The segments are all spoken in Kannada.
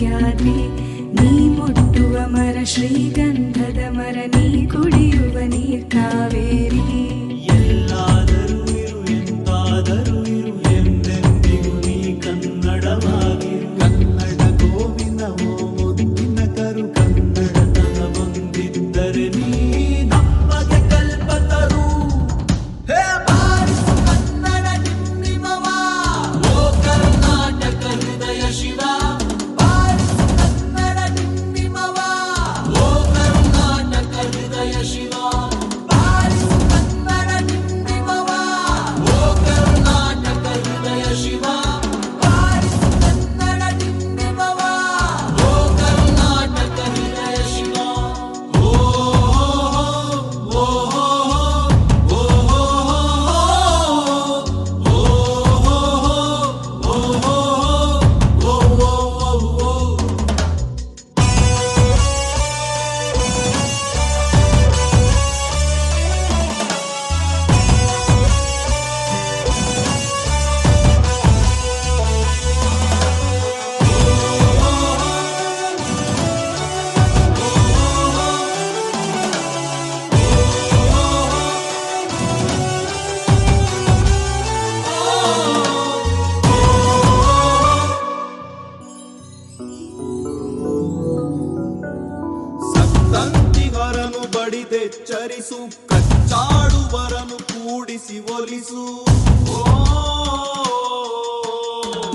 ಸಖ್ಯಾದ್ರಿ ನೀ ಮುಟ್ಟುವ ಮರ ಶ್ರೀಗಂಧದ ಮರ ನೀ ಕುಡಿಯುವ ನೀರ್ ಕಾವೇರಿ ಎಲ್ಲಾದರೂ ಇರು ಎಂತಾದರೂ ಇರು ಎಂದೆಂದಿಗೂ ನೀ ಕನ್ನಡವಾಗಿರು ಕನ್ನಡ ಗೋವಿನ ಓ ಮುದ್ದಿನ ಕರು ಕನ್ನಡತನ ಬಂದಿದ್ದರೆ ನೀ ನಮಗೆ ಕಲ್ಪತರು ಹೇ ಬಾರಿಸು ಕನ್ನಡ ನಿಮ್ಮಿಮವ ಓ ಕರ್ನಾಟಕ ಹೃದಯ ಶಿವ ಬಾರಿಸು ಕನ್ನಡ ನಿಮ್ಮಿಮವ ಓ ಕರ್ನಾಟಕ ಹೃದಯ ಶಿವ ಬಾರಿಸು ಕನ್ನಡ ನಿಮ್ಮಿಮವ ಓ ಕರ್ನಾಟಕ ಹೃದಯ ಶಿವ ಬಾರಿಸು ಕನ್ನಡ ನಿಮ್ಮಿಮವ ಓ ಕರ್ನಾಟಕ ಹೃದಯ ಶಿವ ಓ ಓ ಸಂತಿಗರನು ಬಡಿದೆಚ್ಚರಿಸು ಕಚ್ಚಾಡುವರನು ಕೂಡಿಸಿ ಒಲಿಸು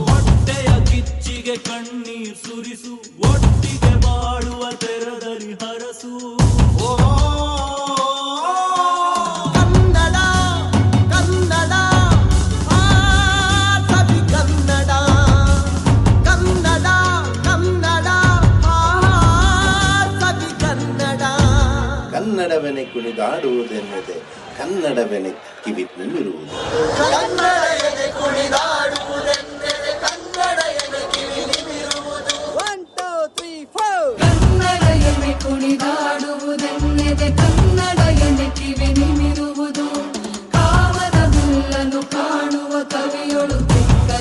ಹೊಟ್ಟೆಯ ಕಿಚ್ಚಿಗೆ ಕಣ್ಣೀರ್ ಸುರಿಸು ಒಟ್ಟಿಗೆ ಬಾಳುವ ತೆರದಲ್ಲಿ ಹರಸು ಕನ್ನಡ ಕನ್ನಡ ಆ ಸವಿ ಕನ್ನಡ ಕನ್ನಡ ಕನ್ನಡ ಆ ಸವಿ ಕನ್ನಡ ಕನ್ನಡವೆನೆ ಕುಣಿದಾಡುವುದೆನ್ನದೆ ಕನ್ನಡವೆನೆ ಕಿವಿ ನಿಲ್ಲಿರುವುದು ಕನ್ನಡ ಎದೆ ಕುಣಿದಾಡುವ